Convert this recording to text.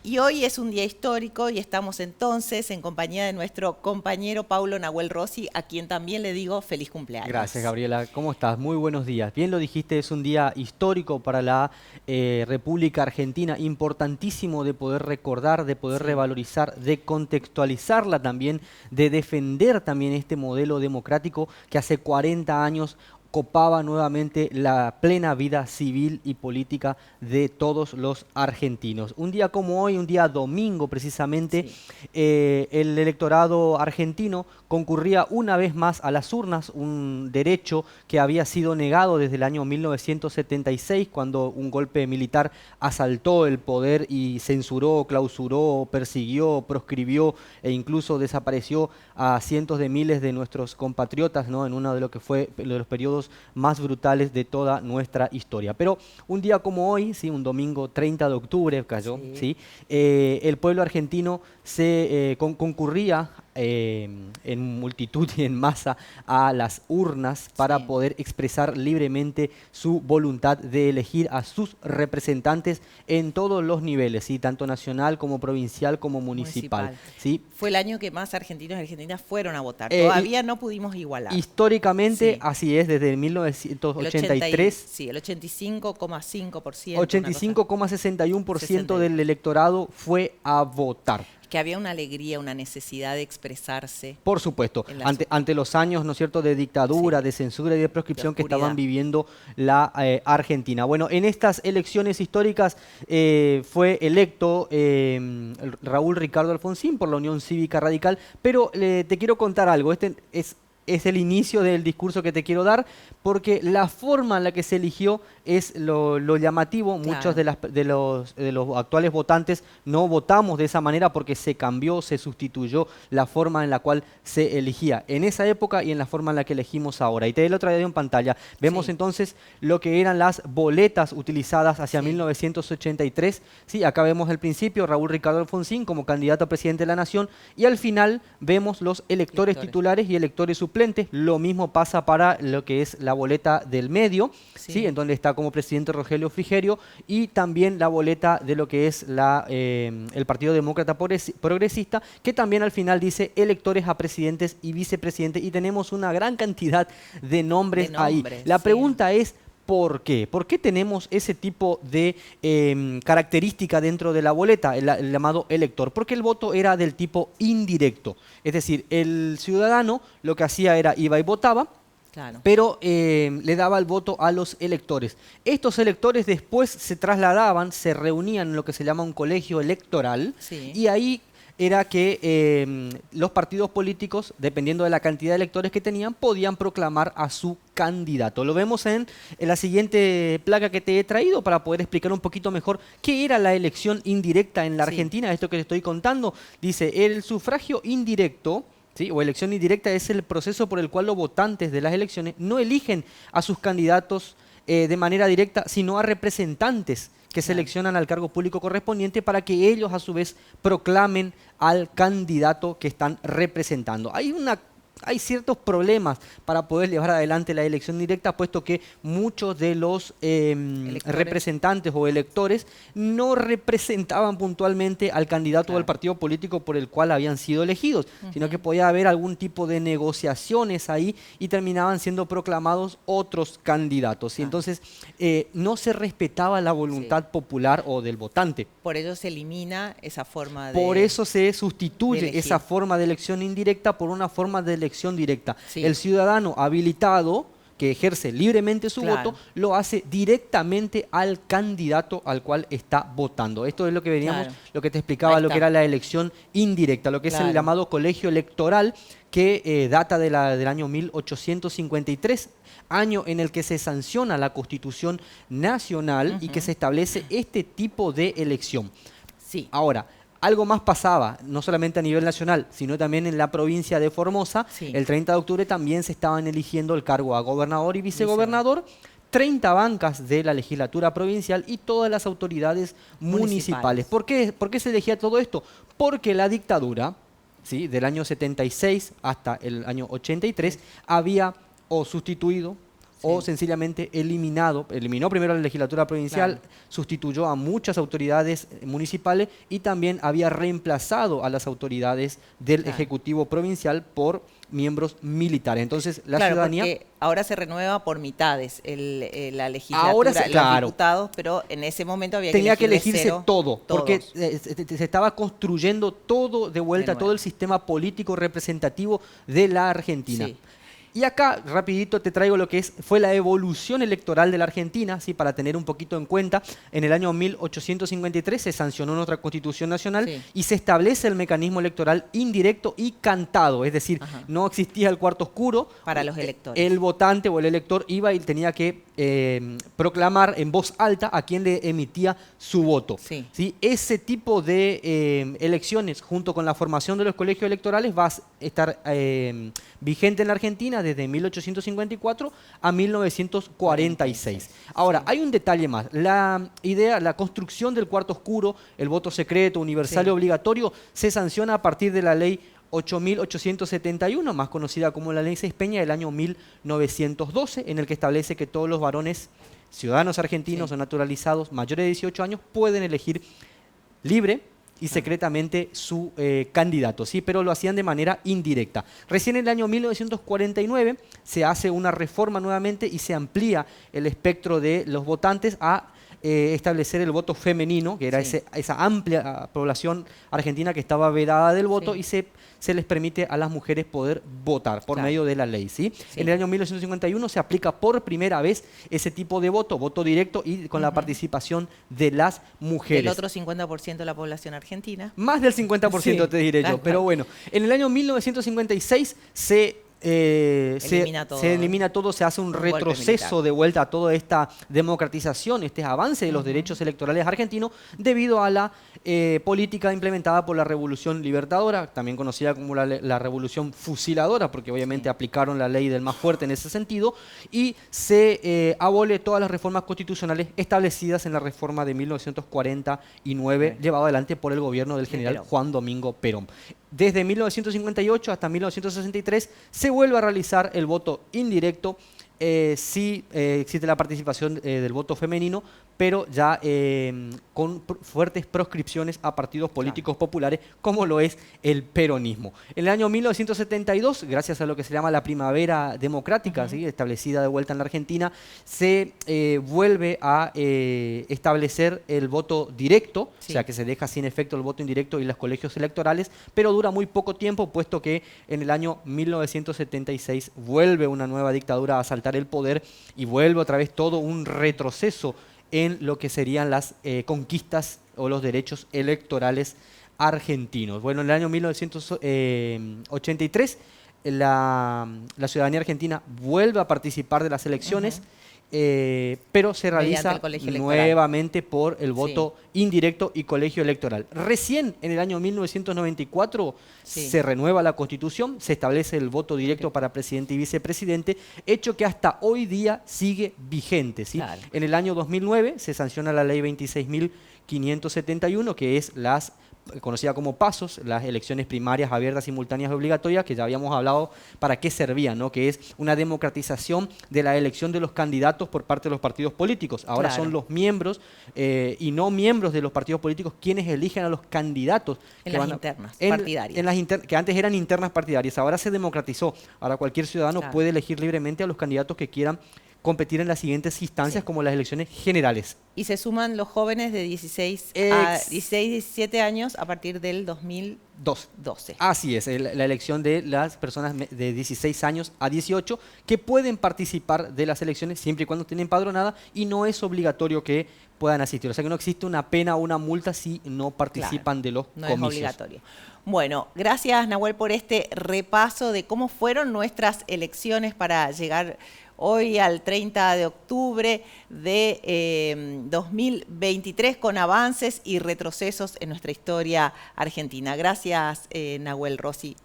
Y hoy es un día histórico y estamos entonces en compañía de nuestro compañero Paulo Nahuel Rossi, a quien también le digo feliz Gracias, cumpleaños. Gabriela. ¿Cómo estás? Muy buenos días. Bien lo dijiste, es un día histórico para la República Argentina, importantísimo de poder recordar, de poder Sí, revalorizar, de contextualizarla también, de defender también este modelo democrático que hace 40 años copaba nuevamente la plena vida civil y política de todos los argentinos. Un día como hoy, un día domingo precisamente, sí, el electorado argentino concurría una vez más a las urnas, un derecho que había sido negado desde el año 1976, cuando un golpe militar asaltó el poder y censuró, clausuró, persiguió, proscribió e incluso desapareció a cientos de miles de nuestros compatriotas, ¿no? En uno de lo que fue de los periodos más brutales de toda nuestra historia. Pero un día como hoy, ¿sí? Un domingo 30 de octubre cayó, sí. ¿sí? El pueblo argentino se concurría en multitud y en masa a las urnas para Sí. poder expresar libremente su voluntad de elegir a sus representantes en todos los niveles, ¿sí? Tanto nacional como provincial como municipal, Municipal. ¿sí? Fue el año que más argentinos y argentinas fueron a votar. Y Todavía no pudimos igualar. históricamente Sí. así es, desde El 80 y, 1983, sí, el 85,5%, una cosa 85,61% del 62. electorado fue a votar. Que había una alegría, una necesidad de expresarse Por supuesto, en las ante urnas. los años, ¿no es cierto?, de dictadura, Sí, de censura y de de proscripción que estaban oscuridad. viviendo la Argentina. Bueno, en estas elecciones históricas fue electo Raúl Ricardo Alfonsín por la Unión Cívica Radical, pero te quiero contar algo, es el inicio del discurso que te quiero dar, porque la forma en la que se eligió es lo llamativo. Muchos Claro, de los actuales votantes no votamos de esa manera porque se cambió, se sustituyó la forma en la cual se elegía en esa época y en la forma en la que elegimos ahora. Y te doy el otro día en pantalla. Vemos sí, entonces lo que eran las boletas utilizadas hacia sí, 1983. Sí, acá vemos el principio, Raúl Ricardo Alfonsín como candidato a presidente de la Nación, y al final vemos los electores lectores. titulares y electores suplentes. Lo mismo pasa para lo que es la boleta del medio, ¿sí? En Sí, donde está como presidente Rogelio Frigerio, y también la boleta de lo que es el Partido Demócrata Progresista, que también al final dice electores a presidentes y vicepresidentes, y tenemos una gran cantidad de de nombres ahí. nombres, La sí. pregunta es, ¿por qué? ¿Por qué tenemos ese tipo de característica dentro de la boleta, el llamado elector? Porque el voto era del tipo indirecto. Es decir, el ciudadano lo que hacía era iba y votaba, Claro, pero le daba el voto a los electores. Estos electores después se trasladaban, se reunían en lo que se llama un colegio electoral, sí, y ahí era que los partidos políticos, dependiendo de la cantidad de electores que tenían, podían proclamar a su candidato. Lo vemos en la siguiente placa que te he traído para poder explicar un poquito mejor qué era la elección indirecta en la sí, Argentina. Esto que te estoy contando, dice, el sufragio indirecto, ¿sí? O elección indirecta es el proceso por el cual los votantes de las elecciones no eligen a sus candidatos de manera directa, sino a representantes que claro. seleccionan al cargo público correspondiente para que ellos a su vez proclamen al candidato que están representando. Hay ciertos problemas para poder llevar adelante la elección directa, puesto que muchos de los Electores, representantes o electores no representaban puntualmente al candidato o al claro. partido político por el cual habían sido elegidos, sino que Ujú, podía haber algún tipo de negociaciones ahí y terminaban siendo proclamados otros candidatos. Y claro, entonces no se respetaba la sí. voluntad popular o del votante. Por ello se elimina esa forma Por eso se de sustituye esa elegir. forma de elección indirecta por una forma de elección directa. El Sí, ciudadano habilitado que ejerce libremente su voto, claro, lo hace directamente al candidato al cual está votando. Esto es lo que veníamos, claro. lo que te Ahí explicaba, lo que está, era la elección indirecta, lo que es el claro. llamado colegio electoral, que data del año 1853, año en el que se sanciona la Constitución Nacional y que Ujú, se establece este tipo de elección. sí, Ahora, algo más pasaba, no solamente a nivel nacional, sino también en la provincia de Formosa. sí. El 30 de octubre también se estaban eligiendo el cargo a gobernador y Viceversa. vicegobernador, 30 bancas de la legislatura provincial y todas las autoridades municipales. Municipales. Por qué se elegía todo esto? Porque la dictadura, ¿sí? Del año 76 hasta el año 83 Tres. había o sustituido o sencillamente eliminó primero la legislatura provincial, sustituyó a muchas autoridades municipales y también había reemplazado a las autoridades del Ejecutivo provincial por miembros militares. Entonces, la ciudadanía... Porque ahora se renueva por mitades la legislatura, los diputados, pero en ese momento tenía que elegirse todos. Porque se estaba construyendo todo de vuelta, todo el sistema político representativo de la Argentina. Sí. Y acá, rapidito, te traigo lo que fue la evolución electoral de la Argentina, ¿sí? Para tener un poquito en cuenta. En el año 1853 se sancionó nuestra Constitución Nacional y se establece el mecanismo electoral indirecto y cantado, es decir, no existía el cuarto oscuro. Para los electores. El votante o el elector iba y tenía que proclamar en voz alta a quien le emitía su voto. Sí. ¿Sí? Ese tipo de elecciones, junto con la formación de los colegios electorales, va a estar vigente en la Argentina desde 1854 a 1946. Ahora, hay un detalle más. La construcción del cuarto oscuro, el voto secreto, universal y obligatorio, se sanciona a partir de la ley 8.871, más conocida como la Ley Sespeña del año 1912, en el que establece que todos los varones ciudadanos argentinos o naturalizados mayores de 18 años pueden elegir libre y secretamente su candidato, ¿sí? Pero lo hacían de manera indirecta. Recién en el año 1949 se hace una reforma nuevamente y se amplía el espectro de los votantes a establecer el voto femenino, que era esa amplia población argentina que estaba vedada del voto, y se les permite a las mujeres poder votar por medio de la ley. ¿Sí? En el año 1951 se aplica por primera vez ese tipo de voto directo y con la participación de las mujeres. El otro 50% de la población argentina. Más del 50% te diré yo, pero bueno. En el año 1956 se elimina todo, se hace un retroceso de vuelta a toda esta democratización, este avance de los derechos electorales argentinos debido a la política implementada por la Revolución Libertadora, también conocida como la Revolución Fusiladora, porque obviamente aplicaron la ley del más fuerte en ese sentido, y se abole todas las reformas constitucionales establecidas en la reforma de 1949, llevado adelante por el gobierno del general Juan Domingo Perón. Desde 1958 hasta 1963 se vuelve a realizar el voto indirecto, sí existe la participación del voto femenino, pero ya con fuertes proscripciones a partidos políticos populares, como lo es el peronismo. En el año 1972, gracias a lo que se llama la primavera democrática, ¿sí? Establecida de vuelta en la Argentina, se vuelve a establecer el voto directo, o sea que se deja sin efecto el voto indirecto y los colegios electorales, pero dura muy poco tiempo, puesto que en el año 1976 vuelve una nueva dictadura a asaltar el poder y vuelve otra vez todo un retroceso en lo que serían las conquistas o los derechos electorales argentinos. Bueno, en el año 1983 la ciudadanía argentina vuelve a participar de las elecciones, pero se realiza nuevamente por el voto indirecto y colegio electoral. Recién en el año 1994 se renueva la Constitución, se establece el voto directo para presidente y vicepresidente, hecho que hasta hoy día sigue vigente. ¿Sí? En el año 2009 se sanciona la ley 26.571, que es conocida como PASOS, las elecciones primarias abiertas, simultáneas y obligatorias, que ya habíamos hablado para qué servían, ¿no? Que es una democratización de la elección de los candidatos por parte de los partidos políticos. Ahora son los miembros y no miembros de los partidos políticos quienes eligen a los candidatos. En las internas partidarias. Que antes eran internas partidarias, ahora se democratizó. Ahora cualquier ciudadano puede elegir libremente a los candidatos que quieran competir en las siguientes instancias, como las elecciones generales. Y se suman los jóvenes de 17 años a partir del 2012. Así es, la elección de las personas de 16 años a 18 que pueden participar de las elecciones siempre y cuando estén empadronadas, y no es obligatorio que puedan asistir. O sea que no existe una pena o una multa si no participan de los comicios. No es obligatorio. Bueno, gracias Nahuel por este repaso de cómo fueron nuestras elecciones para llegar hoy al 30 de octubre de 2023 con avances y retrocesos en nuestra historia argentina. Gracias, Nahuel Rossi.